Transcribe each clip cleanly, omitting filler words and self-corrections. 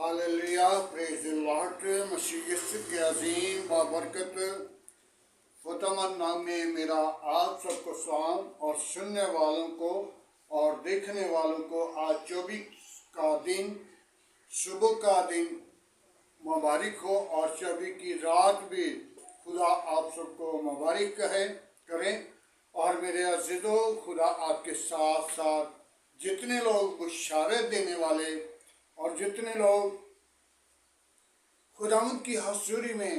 Hallelujah, praise the Lord. मसीह यीशु के अजीम बाबरकत फतमन नाम में मेरा आप सबको सलाम और सुनने वालों को और देखने वालों को आज 24 का दिन, सुबह का दिन मुबारक हो और सभी की रात भी खुदा आप सबको मुबारक करें। और मेरे अज़ीज़ों, खुदा आपके साथ साथ जितने लोग बुशारत देने वाले और जितने लोग खुदावंद की हज़ूरी में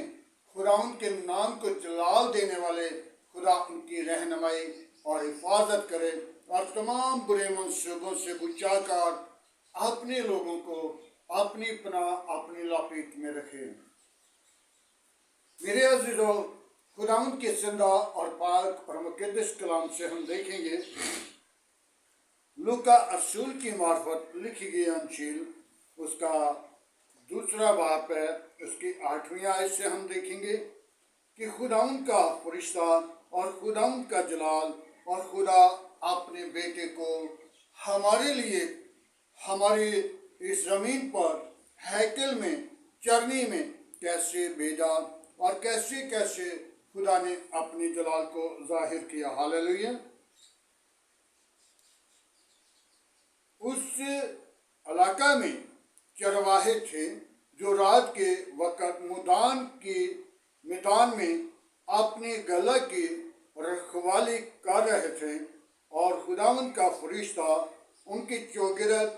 खुदावंद के नाम को जलाल देने वाले, खुदा उनकी रहनुमाई और हिफाजत करे और तमाम बुरे मंसूबों से बचाकर अपने लोगों को अपनी पनाह, अपनी लपेट में रखे। मेरे अज़ीज़ों, खुदावंद के जिंदा और पाक और मुक़द्दस कलाम से हम देखेंगे लूका रसूल की मार्फत लिखी गई अंजील, उसका दूसरा बाब है, उसकी 8वीं आयत से हम देखेंगे कि खुदावंद का फरिश्ता और खुदावंद का जलाल और खुदा अपने बेटे को हमारे लिए हमारी इस ज़मीन पर हैकल में चरनी में कैसे भेजा और कैसे कैसे खुदा ने अपनी जलाल को जाहिर किया। हालेलुया। उस इलाका में चरवाहे थे जो रात के वक़्त मैदान में अपने गला की रखवाली कर रहे थे और खुदावंद का फरिश्ता उनके चौगिरद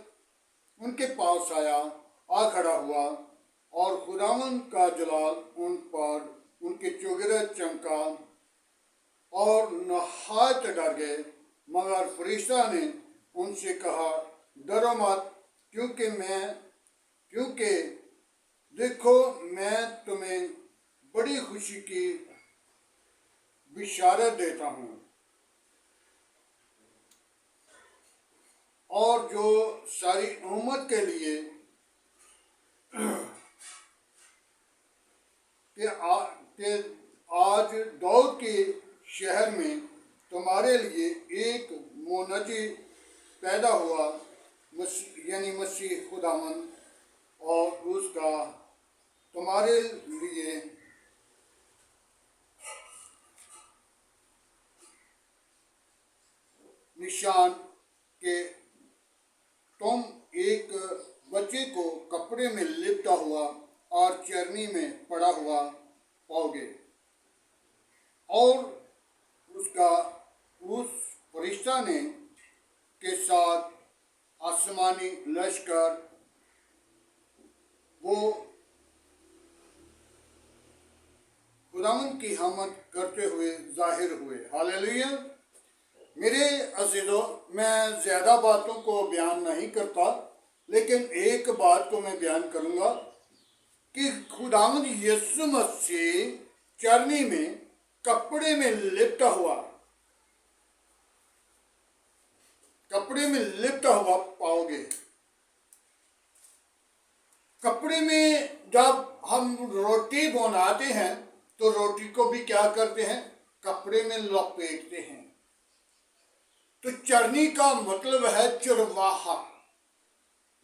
उनके पास आ खड़ा हुआ और खुदावंद का जलाल उन पर उनके चौगिरद चमका और नहायत डर गए। मगर फरिश्ता ने उनसे कहा, डरो मत, क्योंकि देखो मैं तुम्हें बड़ी खुशी की बिशारत देता हूँ और जो सारी उम्मत के लिए कि आज दाऊद के शहर में तुम्हारे लिए एक मुनज्जी पैदा हुआ, यानी मसीह खुदावंद, और उसका तुम्हारे लिए निशान के तुम एक बच्चे को कपड़े में लिपटा हुआ और चरनी में पड़ा हुआ पाओगे। और उस फरिश्ता ने के साथ आसमानी लश्कर वो खुदावंद की हमद करते हुए जाहिर हुए। हालेलुया। मेरे अज़ीज़ों, मैं ज़्यादा बातों को बयान नहीं करता, लेकिन एक बात को मैं बयान करूँगा कि खुदावंद यीशु मसीह चरनी में कपड़े में लिपटा हुआ पाओगे। कपड़े में जब हम रोटी बनाते हैं तो रोटी को भी क्या करते हैं, कपड़े में लपेटते हैं। तो चरनी का मतलब है चरवाहा,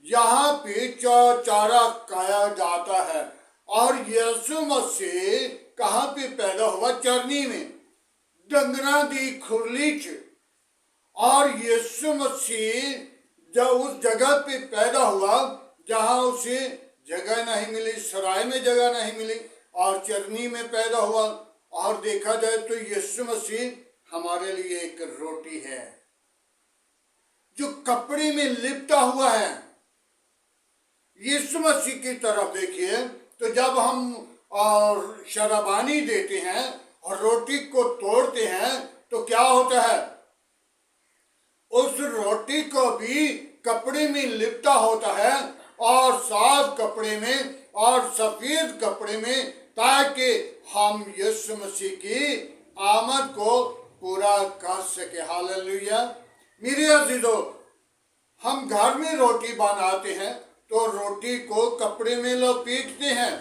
यहाँ पे चारा खाया जाता है। और यीशु मसीह कहाँ पे पैदा हुआ? चरनी में, डंगरा दी खुरली च। और यीशु मसीह जब उस जगह पे पैदा हुआ जहाँ उसे जगह नहीं मिली, सराय में जगह नहीं मिली, और चरनी में पैदा हुआ। और देखा जाए तो यीशु मसीह हमारे लिए एक रोटी है जो कपड़े में लिपटा हुआ है। यीशु मसीह की तरफ देखिए तो जब हम शराबानी देते हैं और रोटी को तोड़ते हैं तो क्या होता है? उस रोटी को भी कपड़े में लिपटा होता है, और साफ कपड़े में और सफेद कपड़े में, ताकि हम यीशु मसीह की आमद को पूरा कर सके। हालेलुया। मेरे अज़ीज़ों, हम घर में रोटी बनाते हैं तो रोटी को कपड़े में लपेटते हैं।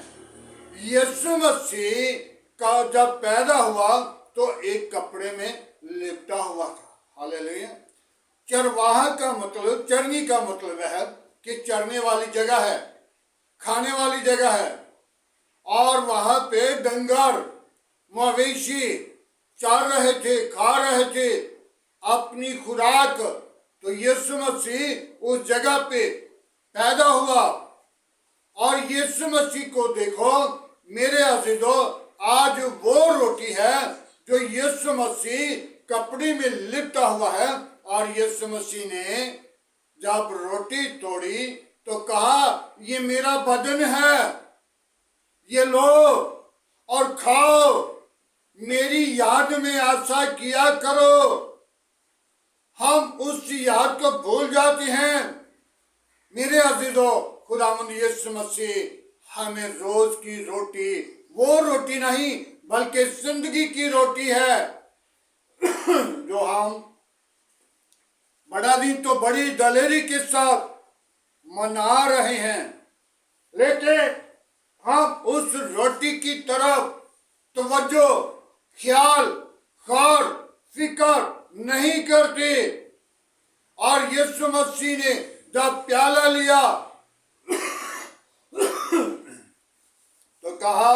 यीशु मसीह का जब पैदा हुआ तो एक कपड़े में लिपटा हुआ था। हालेलुया। चरवाहा का मतलब, चरनी का मतलब है कि चरने वाली जगह है, खाने वाली जगह है और वहां पे डंगर मवेशी चर रहे थे, खा रहे थे अपनी खुराक। तो यीशु मसीह उस जगह पे पैदा हुआ और यीशु मसीह को देखो मेरे अजीजों, आज वो रोटी है जो यीशु मसीह कपड़े में लिपटा हुआ है। और यीशु मसीह ने जब रोटी तोड़ी तो कहा ये मेरा बदन है, ये लो और खाओ, मेरी याद में ऐसा किया करो। हम उस याद को भूल जाते हैं। मेरे अजीजों, खुदावंद यीशु मसीह हमें रोज की रोटी, वो रोटी नहीं बल्कि जिंदगी की रोटी है जो हम बड़ा दिन तो बड़ी दलेरी के साथ मना रहे हैं, लेकिन हम उस रोटी की तरफ तवज्जो, ख्याल, गौर, फिक्र नहीं करते। और यीशु मसीह ने जब प्याला लिया तो कहा,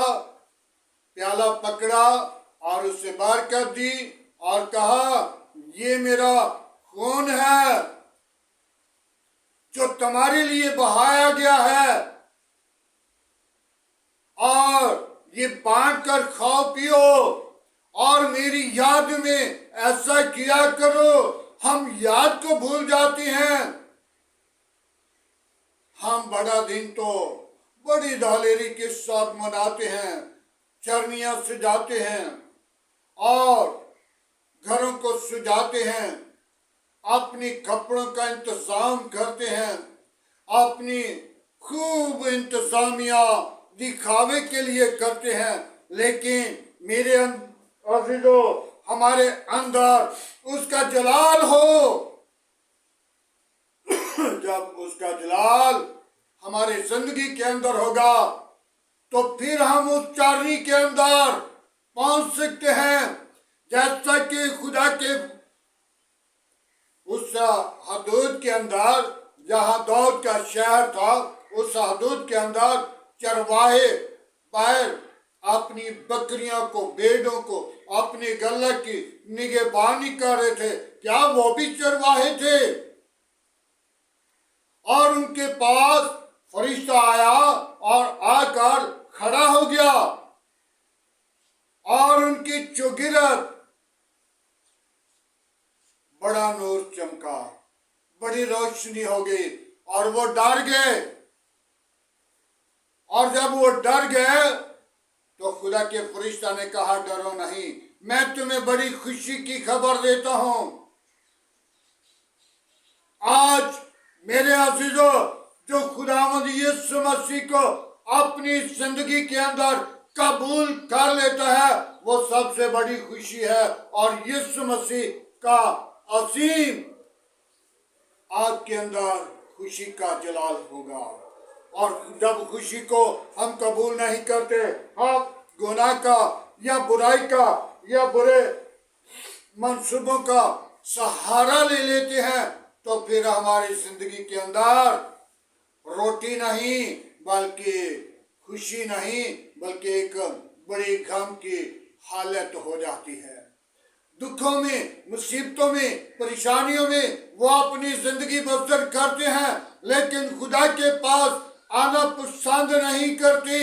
प्याला पकड़ा और उसे बार कर दी और कहा ये मेरा खून है जो तुम्हारे लिए बहाया गया है और ये बांट कर खाओ पियो और मेरी याद में ऐसा किया करो। हम याद को भूल जाते हैं। हम बड़ा दिन तो बड़ी दलेरी के साथ मनाते हैं, चरनियां सजाते हैं और घरों को सजाते हैं, अपनी कपड़ों का इंतजाम करते हैं, अपनी खूब इंतजामिया दिखावे के लिए करते हैं। लेकिन मेरे अजीजों, हमारे अंदर उसका जलाल हो। जब उसका जलाल हमारे जिंदगी के अंदर होगा तो फिर हम उस चारनी के अंदर पहुंच सकते हैं। जैसा कि खुदा के उस हदूद के अंदर जहां दाऊद का शहर था, उस हदूद के अंदर चरवाहे पैर अपनी बकरियों को, भेड़ों को, अपनी गल्ला की निगहबानी कर रहे थे। क्या वो भी चरवाहे थे? और उनके पास फरिश्ता आया और आकर खड़ा हो गया और उनकी चौगिरत बड़ा नूर चमका, बड़ी रोशनी हो गई और वो डर गए। और जब वो डर गए तो खुदा के फरिश्ता ने कहा डरो नहीं, मैं तुम्हें बड़ी खुशी की खबर देता हूं। आज मेरे अजीजों, जो खुदावंद यीशु मसीह को अपनी जिंदगी के अंदर कबूल कर लेता है वो सबसे बड़ी खुशी है। और यीशु मसीह का असीम आपके अंदर खुशी का जलाल होगा। और जब खुशी को हम कबूल नहीं करते, हम गुनाह का या बुराई का या बुरे मंसूबों का सहारा ले लेते हैं तो फिर हमारी जिंदगी के अंदर रोटी नहीं बल्कि खुशी नहीं बल्कि एक बड़ी गम की हालत हो जाती है। दुखों में, मुसीबतों में, परेशानियों में वो अपनी जिंदगी बसर करते हैं, लेकिन खुदा के पास आना पसंद नहीं करते।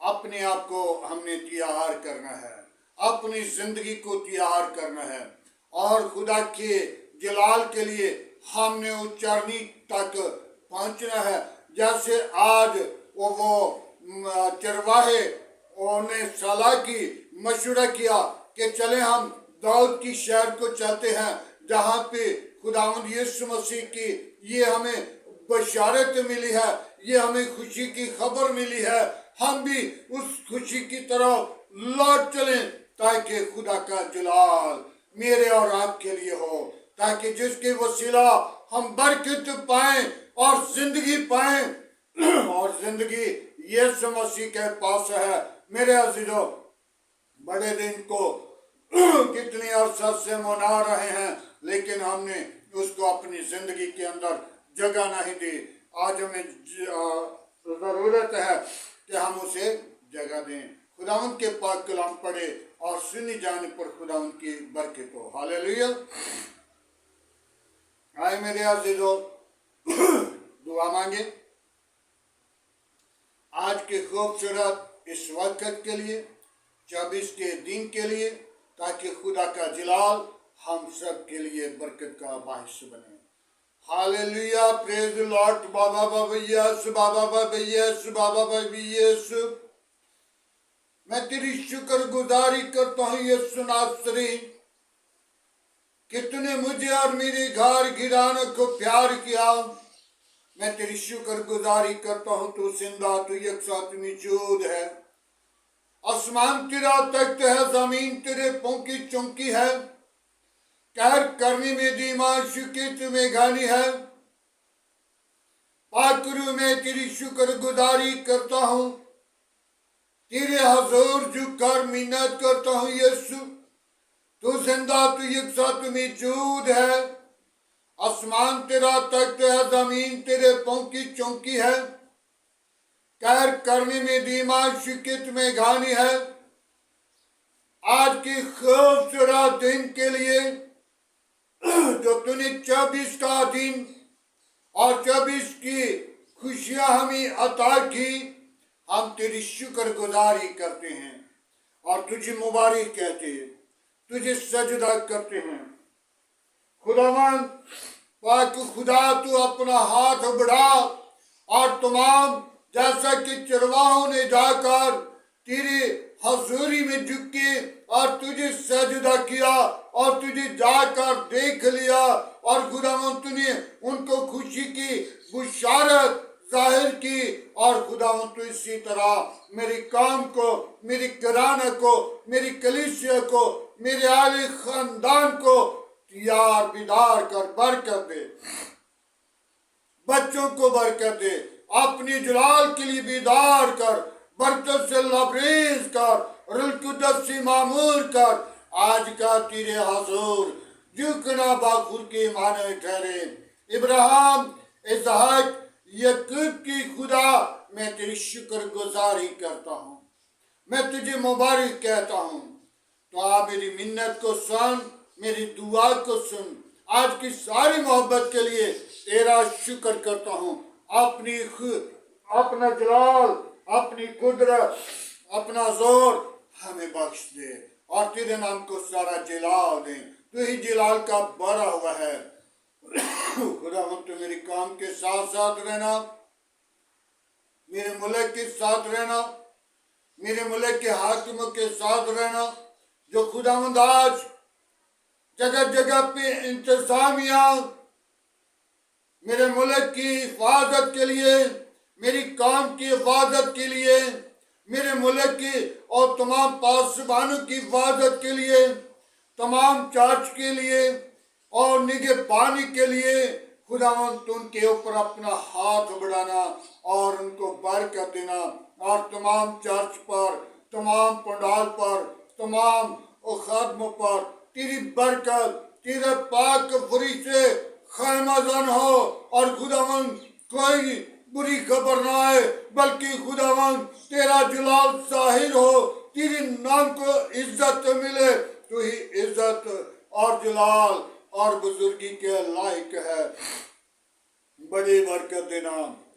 अपने आप को हमने तैयार करना है, अपनी जिंदगी को तैयार करना है और खुदा के जलाल के लिए हमने उस चरनी तक पहुंचना है। जैसे आज वो चरवाहे उन्होंने सलाह की, मशवरा किया कि चले हम दाऊद की शहर को चलते हैं जहाँ पे खुदावंद यीशु मसीह की ये हमें बशारत मिली है, ये हमें खुशी की खबर मिली है। हम भी उस खुशी की तरफ लौट चलें ताकि खुदा का जलाल मेरे और आपके लिए हो, ताकि जिसके वसीला हम बरकत पाएं और जिंदगी पाएं। और जिंदगी यीशु मसीह के पास है। मेरे अजीजों, बड़े दिन को कितने अरसा से मना रहे हैं, लेकिन हमने उसको अपनी जिंदगी के अंदर जगह नहीं दी। आज हमें जरूरत है कि हम उसे जगह दें। खुदावंद के पाक कलाम पढ़े और सुनी जाने पर खुदावंद की बरकत हो। हालेलुया। आए मेरे अज़ीज़ों, दुआ मांगे आज के खूबसूरत इस वक्त के लिए, 24 के दिन के लिए, ताकि खुदा का जलाल हम सब के लिए बरकत का बाहिश बने। Hallelujah, praise the Lord. बाबा बाबा यीशु, बाबा बाबा यीशु, बाबा बाबा यीशु, मैं तेरी शुक्रगुजारी करता हूँ यीशु नासरी, कि तूने मुझे और मेरे घर घराने को प्यार किया। मैं तेरी शुक्रगुजारी करता हूँ, तू जिंदा, तू यकसा, तू मौजूद है। आसमान तेरा तख्त है, जमीन तेरे पांव की चौकी है। कहर करने में दीमाशु की तुम्हें घानी है। पाकरू मैं तेरी शुक्रगुजारी करता हूँ, तेरे हजूर झुककर मिन्नत करता हूँ यीशु, तू जिंदा, तू यकसा, तू मौजूद है। आसमान तेरा तख्त है, जमीन तेरे पांव की चौकी है। कहर करने में दीमाशु की तुम्हें घानी है। आज की खूबसूरत दिन के लिए जो तूने 24 का दिन और 24 की खुशियां हमें अता की, हम तेरी शुक्रगुजारी करते हैं और तुझे मुबारक कहते हैं, तुझे सजदा करते हैं। खुदावन पाक खुदा, तू अपना हाथ बढ़ा और तमाम, जैसा कि चरवाहों ने जाकर तेरी हजूरी में झुके और तुझे सजदा किया और तुझे जाकर देख लिया, और खुदावन तूने उनको खुशी की बुशारत जाहिर की। और खुदावन तू इसी तरह मेरे काम को, मेरे घराने को, मेरी कलीसिया को, मेरे आले खानदान को यार बिदार कर बरकत दे, बच्चों को बरकत दे, अपनी जलाल के लिए बिदार कर, बरकत से लबरेज कर, रुल कुदस से मामूर कर। आज का तेरे हजूर झुकना बाखुर के माने ठहरे। इब्राहिम, इसहाक, याकूब की खुदा, मैं तेरी शुक्रगुजारी करता हूँ, मैं तुझे मुबारक कहता हूँ। तो आप मेरी मिन्नत को सुन, मेरी दुआ को सुन। आज की सारी मोहब्बत के लिए तेरा शुक्र करता हूँ। अपना जलाल, अपनी कुदरत, अपना जोर हमें बख्श दे और तेरे नाम को सारा जलाल दे। तू ही जलाल का बड़ा हुआ है। खुदा हम तो मेरे काम के साथ साथ रहना, मेरे मुल्क के साथ रहना, मेरे मुल्क के हाकिमों के साथ रहना, जो खुदावंद आज जगह जगह पे इंतजामिया मेरे मुल्क की हिफाजत के लिए, मेरी काम की हिफाजत के लिए, मेरे मुल्क की और तमाम पासबानों की हिफाजत के लिए, तमाम चर्च के लिए और निगहबानी के लिए, खुदावंद उनके ऊपर अपना हाथ बढ़ाना और उनको बरकत देना। और तमाम चर्च पर, तमाम पंडाल पर, तमाम खादमों पर तेरी बरकत, तेरे पाक फरिश्ते खैमाजन हो और खुदावंद कोई बुरी खबर ना आए, बल्कि खुदावंद तेरा जलाल जाहिर हो, तेरे नाम को इज्जत मिले। तू ही इज्जत और जलाल और बुजुर्गी के लायक है। बड़ी बरकत देना,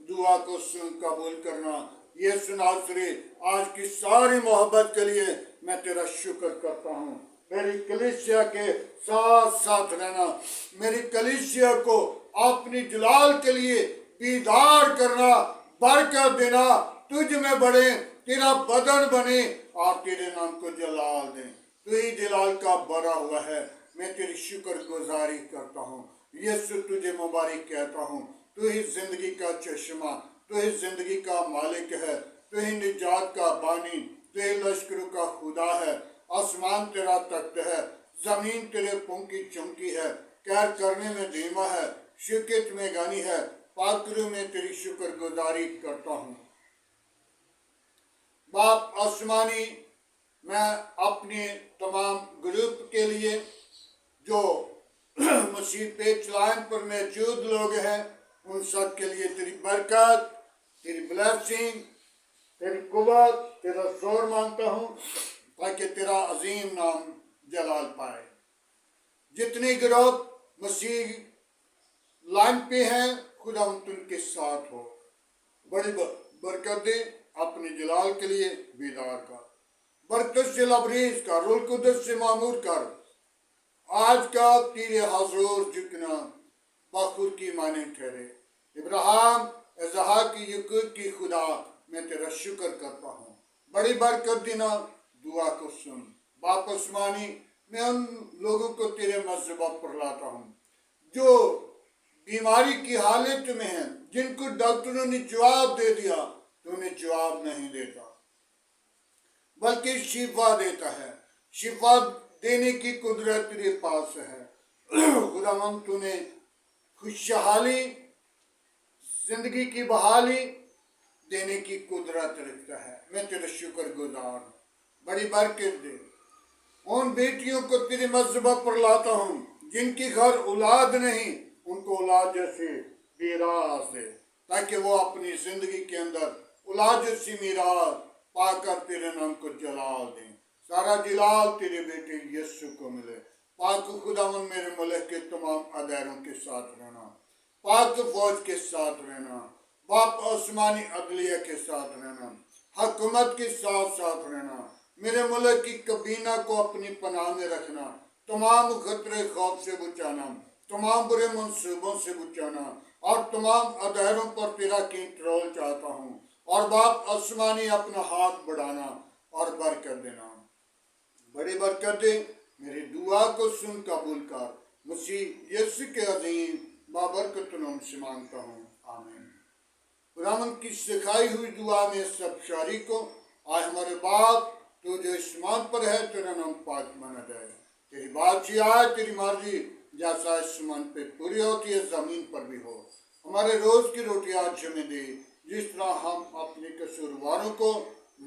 दुआ को सुन कबूल करना। यीशु नासरी, आज की सारी मोहब्बत के लिए मैं तेरा शुक्र करता हूँ। मेरी कलीसिया के साथ साथ रहना, मेरी कलीसिया को अपनी जलाल के लिए बीदार करना, बरकत देना, तुझ में बढ़े, तेरा बदन बने और तेरे नाम को जलाल दे। तू ही जलाल का बड़ा हुआ है। मैं तेरी शुक्रगुजारी करता हूँ। यीशु तुझे मुबारक कहता हूँ। तू ही जिंदगी का चश्मा, तू ही जिंदगी का मालिक है, तू ही निजात का बानी, तू ही लश्करों का खुदा है। आसमान तेरा तख्त है, जमीन तेरे पांव की चौकी है। कहर करने में धीमा है, शिकत में गानी है। पाकरू में तेरी शुक्रगुजारी करता हूँ। बाप आसमानी, मैं अपने तमाम ग्रुप के लिए जो मसीह पेज लाइन पर मौजूद लोग हैं, उन सब के लिए तेरी बरकत, तेरी ब्लेसिंग, तेरी कुव्वत, तेरा जोर मांगता हूँ, ताकि तेरा अजीम नाम जलाल पाए। जितने गिरोह मसीह लाइन पे हैं, खुदा उनके साथ हो, बड़ी बरकत दे, अपने जलाल के लिए बेदार कर, बरकत से लबरेज कर, रूह कुदस से मामूर कर। आज का तेरे हजूर झुकना बखुर की माने ठहरे। इब्राहिम, इसहाक, याकूब की खुदा, मैं तेरा शुक्र करता हूँ। बड़ी बरकत देना, दुआ को सुन। बाप आसमानी, मैं उन लोगों को तेरे मज़हबा पर लाता हूँ जो बीमारी की हालत में हैं, जिनको डॉक्टरों ने जवाब दे दिया, तो उन्हें जवाब नहीं देता, बल्कि शिफा देता है। शिफा देने की कुदरत तेरे पास है। खुदावंद, तूने खुशहाली, जिंदगी की बहाली देने की कुदरत रखता है। मैं तेरा शुक्र गुजार हूँ। बड़ी बरकत दे। उन बेटियों को तेरे मज़हबा पर लाता हूँ जिनकी घर औलाद नहीं, उनको औलाद जैसे मीरास दे, ताकि वो अपनी जिंदगी के अंदर औलाद जैसी मीरास पाकर तेरे नाम को जलाल दें। सारा जलाल तेरे बेटे यीशु को मिले। पाक खुदावन, मेरे मुल्क के तमाम अदारों के साथ रहना, पाक फौज के साथ रहना, बाप आसमानी अदलिया के साथ रहना, हुकूमत के साथ साथ रहना। मेरे मुल्क की कबीना को अपनी पनाह में रखना, तमाम खतरे खौफ से बचाना, तमाम बुरे मंसूबों से बचाना, और तमाम अदारों पर तेरा कंट्रोल चाहता हूँ। और बाप आसमानी अपना हाथ बढ़ाना और बरकत देना, बड़ी बरकत दे। मेरी दुआ को सुन कबूल कर, मसीह यीशु के अजीम बाबरकत नाम से मांगता हूँ, आमीन। खुदावंद की सिखाई हुई दुआ में सब शारी को, आज हमारे बाप तो जो आसमान पर है, तेरा नाम पाक माना जाए। तेरी बात आए, तेरी मर्जी जैसा आसमान पे पूरी होती है, जमीन पर भी हो। हमारे रोज की रोटी आज हमें दे, जिस तरह हम अपने कसूरवारों को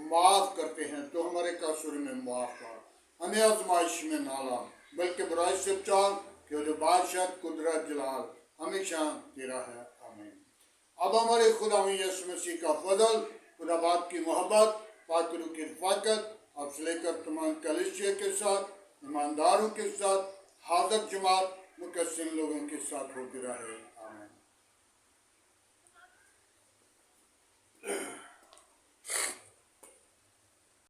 माफ करते हैं, तो हमारे कसूर में माफ कर। हमें आजमाइश में ना ला, बल्कि बुराई से बचा, कि जो बादशाह कुदरत जलाल हमेशा तेरा है, आमीन। अब हमारे खुदा यीशु मसीह का फजल, खुदा बाप की मोहब्बत, पाक रूह की रफ़ाकत अब से लेकर तमाम कलीसिया के साथ, ईमानदारों के साथ, हाज़र जमात मुकस्सिम लोगों के साथ होती रहे।